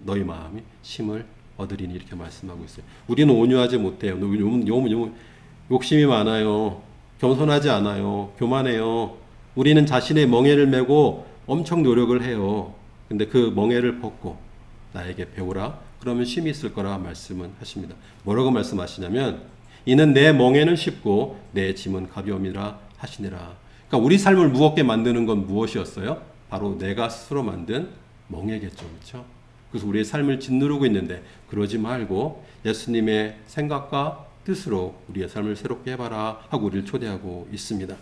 너희 마음이 쉼을 얻으리니 이렇게 말씀하고 있어요. 우리는 온유하지 못해요. 욕심이 많아요. 겸손하지 않아요. 교만해요. 우리는 자신의 멍에를 메고 엄청 노력을 해요. 근데 그 멍에를 벗고 나에게 배우라. 그러면 쉼이 있을 거라 말씀은 하십니다. 뭐라고 말씀하시냐면 이는 내 멍에는 쉽고 내 짐은 가벼움이라 하시니라. 그러니까 우리 삶을 무겁게 만드는 건 무엇이었어요? 바로 내가 스스로 만든 멍에겠죠. 그렇죠? 그래서 우리의 삶을 짓누르고 있는데 그러지 말고 예수님의 생각과 뜻으로 우리의 삶을 새롭게 해봐라 하고 우리를 초대하고 있습니다.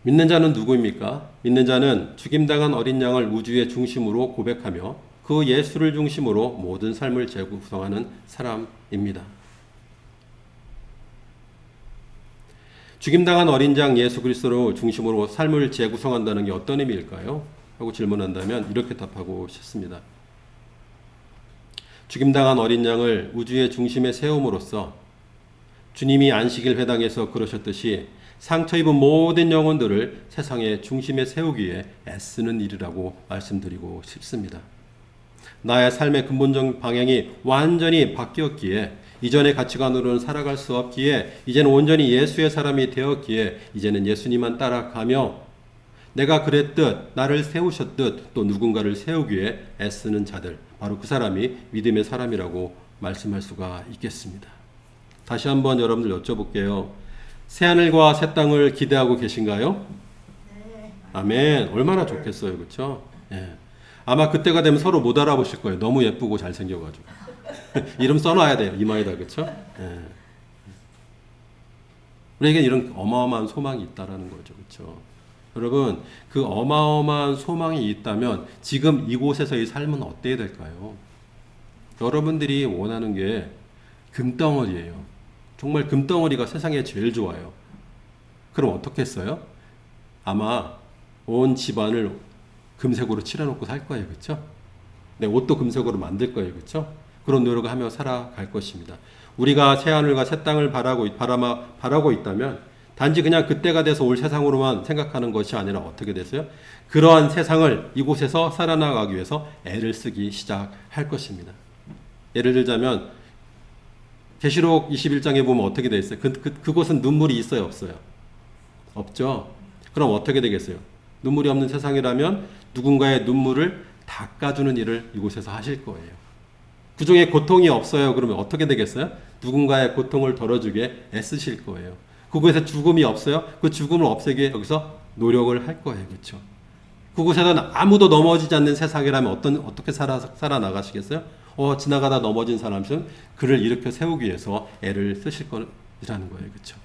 믿는 자는 누구입니까? 믿는 자는 죽임당한 어린 양을 우주의 중심으로 고백하며 그 예수를 중심으로 모든 삶을 재구성하는 사람입니다. 죽임당한 어린 양 예수 그리스도를 중심으로 삶을 재구성한다는 게 어떤 의미일까요? 하고 질문한다면 이렇게 답하고 싶습니다. 죽임당한 어린 양을 우주의 중심에 세움으로써 주님이 안식일 회당에서 그러셨듯이 상처 입은 모든 영혼들을 세상의 중심에 세우기에 애쓰는 일이라고 말씀드리고 싶습니다. 나의 삶의 근본적 방향이 완전히 바뀌었기에 이전의 가치관으로는 살아갈 수 없기에 이제는 온전히 예수의 사람이 되었기에 이제는 예수님만 따라가며 내가 그랬듯 나를 세우셨듯 또 누군가를 세우기 위해 애쓰는 자들 바로 그 사람이 믿음의 사람이라고 말씀할 수가 있겠습니다. 다시 한번 여러분들 여쭤볼게요. 새하늘과 새 땅을 기대하고 계신가요? 네. 아멘. 얼마나 좋겠어요. 그렇죠? 예. 아마 그때가 되면 서로 못 알아보실 거예요. 너무 예쁘고 잘생겨가지고. 이름 써놔야 돼요. 이마에다. 그렇죠? 예. 우리에게 이런 어마어마한 소망이 있다라는 거죠. 그렇죠? 여러분, 그 어마어마한 소망이 있다면 지금 이곳에서의 삶은 어때야 될까요? 여러분들이 원하는 게 금덩어리예요. 정말 금덩어리가 세상에 제일 좋아요. 그럼 어떻게 했어요? 아마 온 집안을 금색으로 칠해놓고 살 거예요. 그렇죠? 내 옷도 금색으로 만들 거예요. 그렇죠? 그런 노력을 하며 살아갈 것입니다. 우리가 새하늘과 새 땅을 바라고 있다면 단지 그냥 그때가 돼서 올 세상으로만 생각하는 것이 아니라 어떻게 됐어요? 그러한 세상을 이곳에서 살아나가기 위해서 애를 쓰기 시작할 것입니다. 예를 들자면 계시록 21장에 보면 어떻게 되어 있어요? 그곳은 눈물이 있어요? 없어요? 없죠? 그럼 어떻게 되겠어요? 눈물이 없는 세상이라면 누군가의 눈물을 닦아주는 일을 이곳에서 하실 거예요. 그 중에 고통이 없어요. 그러면 어떻게 되겠어요? 누군가의 고통을 덜어주게 애쓰실 거예요. 그곳에 죽음이 없어요. 그 죽음을 없애기 위해 여기서 노력을 할 거예요. 그렇죠? 그곳에서는 아무도 넘어지지 않는 세상이라면 어떻게 살아나가시겠어요? 지나가다 넘어진 사람은 그를 일으켜 세우기 위해서 애를 쓰실 거라는 거예요. 그렇죠?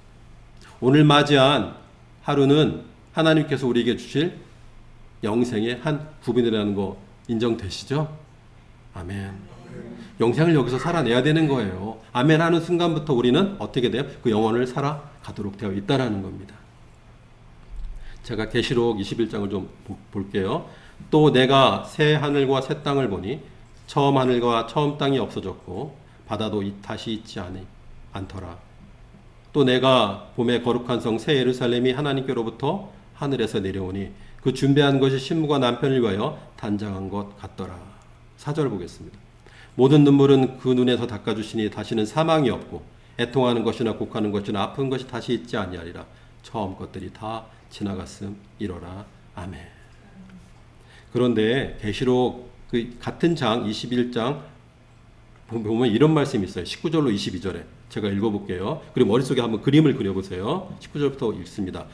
오늘 맞이한 하루는 하나님께서 우리에게 주실 영생의 한 부분이라는 거 인정되시죠? 아멘. 영생을 여기서 살아내야 되는 거예요. 아멘 하는 순간부터 우리는 어떻게 돼요? 그 영혼을 살아가도록 되어 있다라는 겁니다. 제가 계시록 21장을 좀 볼게요. 또 내가 새 하늘과 새 땅을 보니 처음 하늘과 처음 땅이 없어졌고 바다도 다시 있지 않더라. 또 내가 봄의 거룩한 성 새 예루살렘이 하나님께로부터 하늘에서 내려오니 그 준비한 것이 신부가 남편을 위하여 단장한 것 같더라. 4절 보겠습니다. 모든 눈물은 그 눈에서 닦아주시니 다시는 사망이 없고 애통하는 것이나 곡하는 것이나 아픈 것이 다시 있지 아니하리라. 처음 것들이 다 지나갔음이로라. 아멘. 그런데 계시록 그 같은 장 21장 보면 이런 말씀이 있어요. 19절로 22절에 제가 읽어볼게요. 그리고 머릿속에 한번 그림을 그려보세요. 19절부터 읽습니다.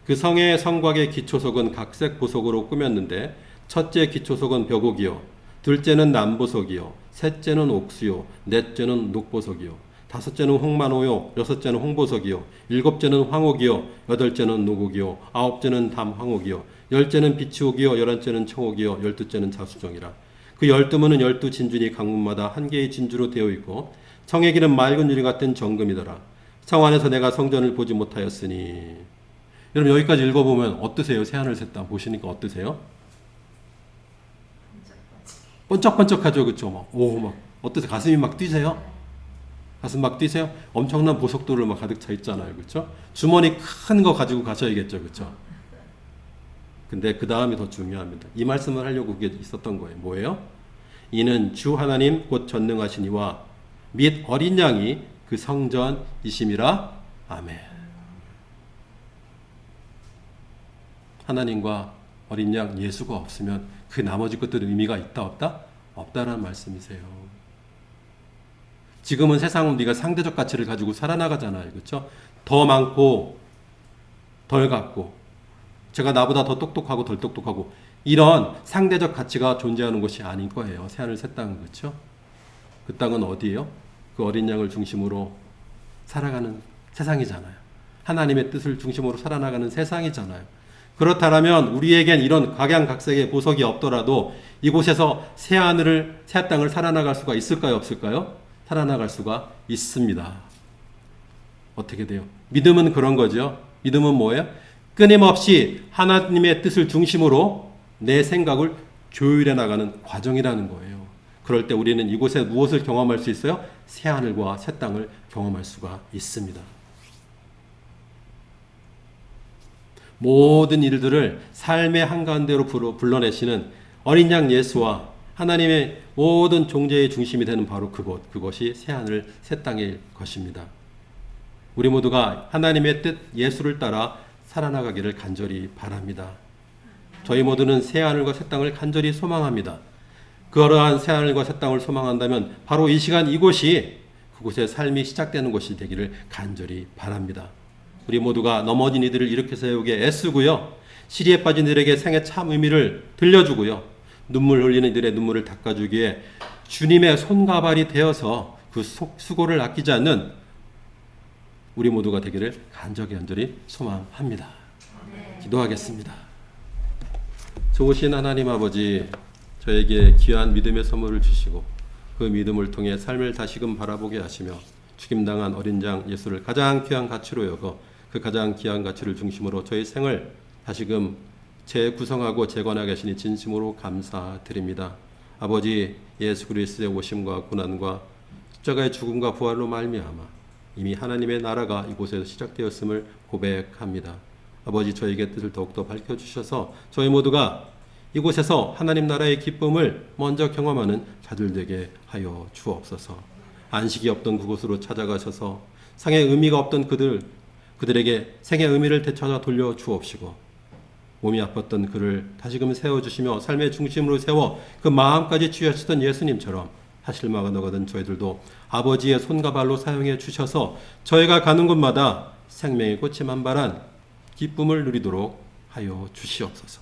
그 성의 성곽의 기초석은 각색 보석으로 꾸몄는데 첫째 기초석은 벽옥이요 둘째는 남보석이요 셋째는 옥수요 넷째는 녹보석이요 다섯째는 홍만호요 여섯째는 홍보석이요 일곱째는 황옥이요 여덟째는 노곡이요 아홉째는 담황옥이요 열째는 비치옥이요 열한째는 청옥이요 열두째는 자수정이라. 그 12문은 12진주니 각문마다 한 개의 진주로 되어 있고 성의 길은 맑은 유리 같은 정금이더라. 성 안에서 내가 성전을 보지 못하였으니. 여러분 여기까지 읽어보면 어떠세요? 새하늘 새 땅 보시니까 어떠세요? 번쩍번쩍하죠. 그렇죠? 막 어떠세요? 가슴이 막 뛰세요? 가슴 막 뛰세요? 엄청난 보석돌을 막 가득 차 있잖아요. 그렇죠? 주머니 큰 거 가지고 가셔야겠죠. 그렇죠? 근데 그 다음이 더 중요합니다. 이 말씀을 하려고 그게 있었던 거예요. 뭐예요? 이는 주 하나님 곧 전능하신 이와 및 어린 양이 그 성전이심이라. 아멘. 하나님과 어린 양 예수가 없으면 그 나머지 것들은 의미가 있다 없다? 없다라는 말씀이세요. 지금은 세상은 우리가 상대적 가치를 가지고 살아나가잖아요. 그렇죠? 더 많고 덜 갖고, 제가 나보다 더 똑똑하고 덜 똑똑하고, 이런 상대적 가치가 존재하는 것이 아닌 거예요. 새하늘 새 땅은. 그렇죠? 그 땅은 어디예요? 그 어린 양을 중심으로 살아가는 세상이잖아요. 하나님의 뜻을 중심으로 살아나가는 세상이잖아요. 그렇다면 우리에겐 이런 각양각색의 보석이 없더라도 이곳에서 새 하늘을, 새 땅을 살아나갈 수가 있을까요? 없을까요? 살아나갈 수가 있습니다. 어떻게 돼요? 믿음은 그런 거죠. 믿음은 뭐예요? 끊임없이 하나님의 뜻을 중심으로 내 생각을 조율해 나가는 과정이라는 거예요. 그럴 때 우리는 이곳에 무엇을 경험할 수 있어요? 새 하늘과 새 땅을 경험할 수가 있습니다. 모든 일들을 삶의 한가운데로 불러내시는 어린 양 예수와 하나님의 모든 존재의 중심이 되는 바로 그것이 새 하늘 새 땅일 것입니다. 우리 모두가 하나님의 뜻 예수를 따라 살아나가기를 간절히 바랍니다. 저희 모두는 새 하늘과 새 땅을 간절히 소망합니다. 그러한 새 하늘과 새 땅을 소망한다면 바로 이 시간 이곳이 그곳의 삶이 시작되는 곳이 되기를 간절히 바랍니다. 우리 모두가 넘어진 이들을 일으켜 세우기에 애쓰고요. 시리에 빠진 이들에게 생의 참 의미를 들려주고요. 눈물 흘리는 이들의 눈물을 닦아주기에 주님의 손과 발이 되어서 그 수고를 아끼지 않는 우리 모두가 되기를 간절히 소망합니다. 기도하겠습니다. 좋으신 하나님 아버지, 저에게 귀한 믿음의 선물을 주시고 그 믿음을 통해 삶을 다시금 바라보게 하시며 죽임당한 어린 양 예수를 가장 귀한 가치로 여겨 그 가장 귀한 가치를 중심으로 저희 생을 다시금 재구성하고 재건하게 하시니 진심으로 감사드립니다. 아버지, 예수 그리스도의 오심과 고난과 십자가의 죽음과 부활로 말미암아 이미 하나님의 나라가 이곳에서 시작되었음을 고백합니다. 아버지, 저에게 뜻을 더욱더 밝혀주셔서 저희 모두가 이곳에서 하나님 나라의 기쁨을 먼저 경험하는 자들 되게 하여 주옵소서. 안식이 없던 그곳으로 찾아가셔서 상의 의미가 없던 그들에게 생의 의미를 되찾아 돌려 주옵시고, 몸이 아팠던 그를 다시금 세워주시며 삶의 중심으로 세워 그 마음까지 치유하시던 예수님처럼 하실마가 너가던 저희들도 아버지의 손과 발로 사용해 주셔서 저희가 가는 곳마다 생명의 꽃이 만발한 기쁨을 누리도록 하여 주시옵소서.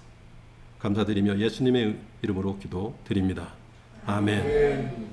감사드리며 예수님의 이름으로 기도드립니다. 아멘.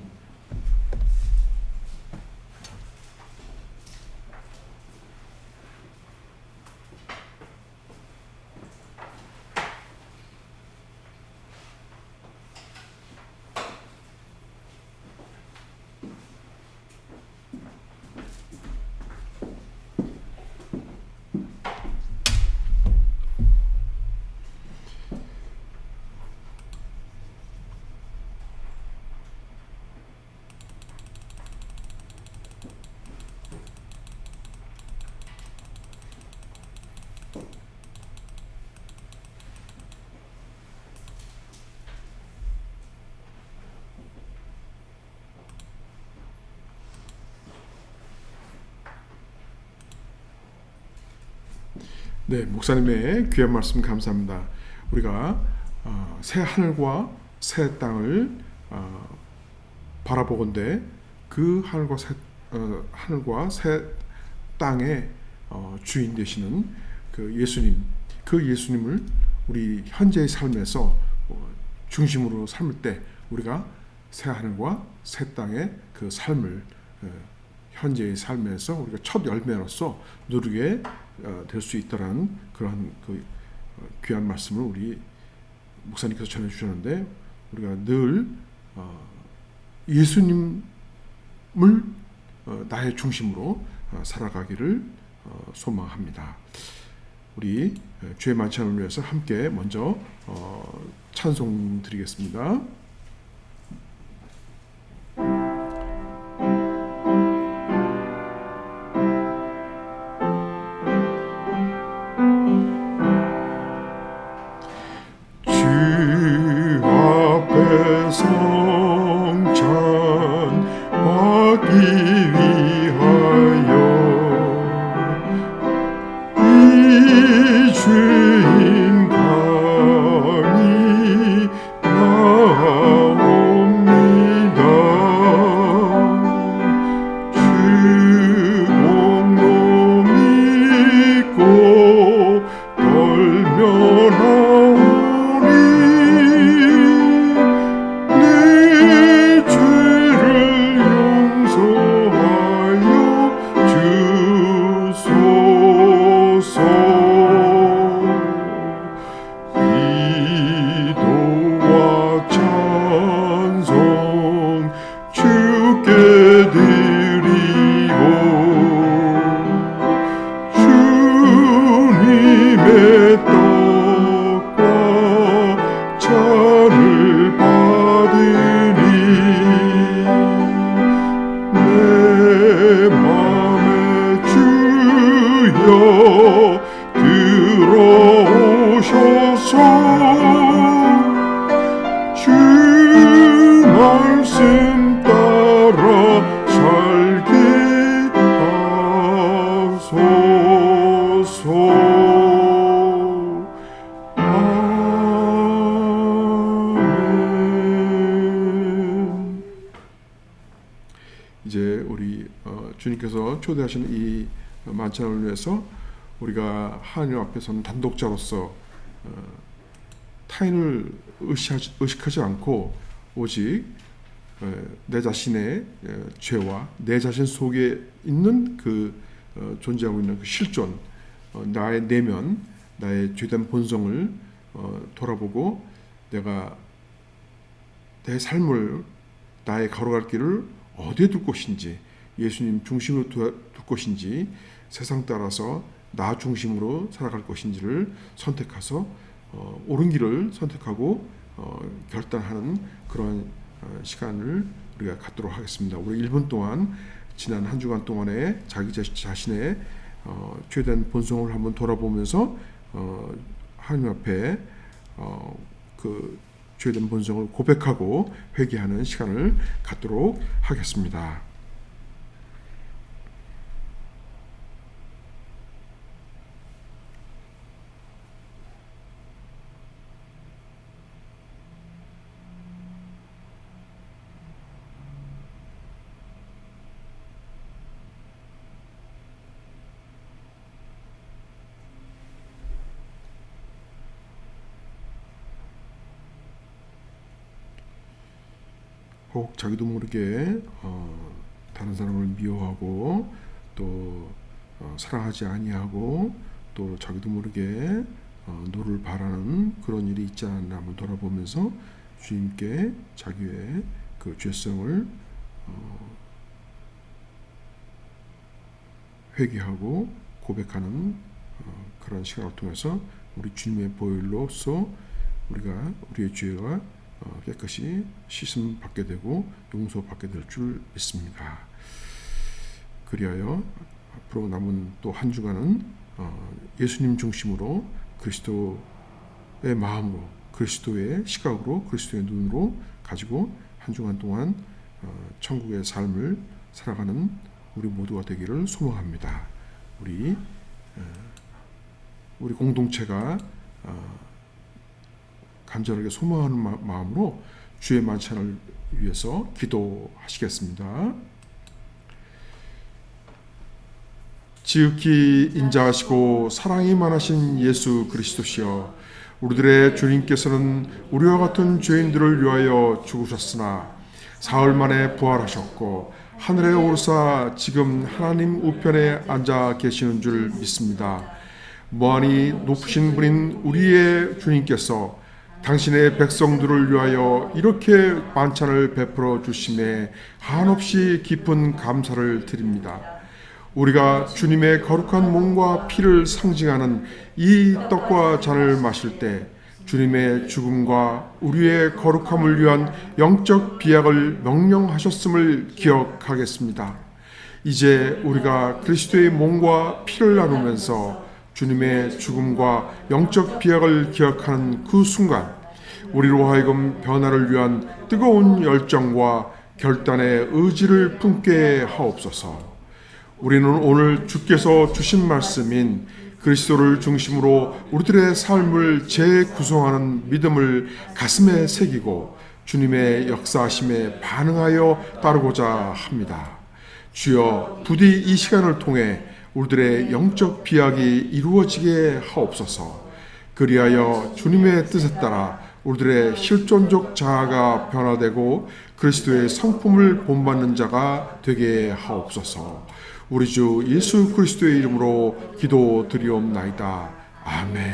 네, 목사님의 귀한 말씀 감사합니다. 우리가 새 하늘과 새 땅을 바라보건대 그 하늘과 새 땅의 주인 되시는 그 예수님을 우리 현재의 삶에서 중심으로 삼을 때 우리가 새 하늘과 새 땅의 그 삶을 현재의 삶에서 우리가 첫 열매로서 누리게 될 수 있다라는 그러한 그 귀한 말씀을 우리 목사님께서 전해주셨는데, 우리가 늘 예수님을 나의 중심으로 살아가기를 소망합니다. 우리 주의 만찬을 위해서 함께 먼저 찬송 드리겠습니다. 주님께서 초대하신 이 만찬을 위해서 우리가 하나님 앞에서는 단독자로서 타인을 의식하지 않고 오직 내 자신의 죄와 내 자신 속에 있는 그 존재하고 있는 그 실존, 나의 내면, 나의 죄된 본성을 돌아보고 내가 내 삶을, 나의 걸어갈 길을 어디에 둘 것인지, 예수님 중심으로 둘 것인지, 세상 따라서 나 중심으로 살아갈 것인지를 선택해서 옳은 길을 선택하고 결단하는 그런 시간을 우리가 갖도록 하겠습니다. 우리 1분 동안 지난 한 주간 동안에 자기 자신의 죄된 본성을 한번 돌아보면서 하나님 앞에 그 죄된 본성을 고백하고 회개하는 시간을 갖도록 하겠습니다. 혹 자기도 모르게 다른 사람을 미워하고 또 사랑하지 아니하고 또 자기도 모르게 너를 바라는 그런 일이 있지 않나 한번 돌아보면서 주님께 자기의 그 죄성을 회개하고 고백하는 그런 시간을 통해서 우리 주님의 보혈로서 우리가 우리의 죄가 깨끗이 씻음 받게 되고 용서 받게 될 줄 믿습니다. 그리하여 앞으로 남은 또 한 주간은 예수님 중심으로 그리스도의 마음으로, 그리스도의 시각으로, 그리스도의 눈으로 가지고 한 주간 동안 천국의 삶을 살아가는 우리 모두가 되기를 소망합니다. 우리 공동체가 간절하게 소망하는 마음으로 주의 만찬을 위해서 기도하시겠습니다. 지극히 인자하시고 사랑이 많으신 예수 그리스도시여, 우리들의 주님께서는 우리와 같은 죄인들을 위하여 죽으셨으나 사흘 만에 부활하셨고 하늘에 오르사 지금 하나님 우편에 앉아 계시는 줄 믿습니다. 무한히 높으신 분인 우리의 주님께서 당신의 백성들을 위하여 이렇게 만찬을 베풀어 주심에 한없이 깊은 감사를 드립니다. 우리가 주님의 거룩한 몸과 피를 상징하는 이 떡과 잔을 마실 때 주님의 죽음과 우리의 거룩함을 위한 영적 비약을 명령하셨음을 기억하겠습니다. 이제 우리가 그리스도의 몸과 피를 나누면서 주님의 죽음과 영적 비약을 기억하는 그 순간 우리로 하여금 변화를 위한 뜨거운 열정과 결단의 의지를 품게 하옵소서. 우리는 오늘 주께서 주신 말씀인 그리스도를 중심으로 우리들의 삶을 재구성하는 믿음을 가슴에 새기고 주님의 역사하심에 반응하여 따르고자 합니다. 주여, 부디 이 시간을 통해 우리들의 영적 비약이 이루어지게 하옵소서. 그리하여 주님의 뜻에 따라 우리들의 실존적 자아가 변화되고 그리스도의 성품을 본받는 자가 되게 하옵소서. 우리 주 예수 그리스도의 이름으로 기도드리옵나이다. 아멘.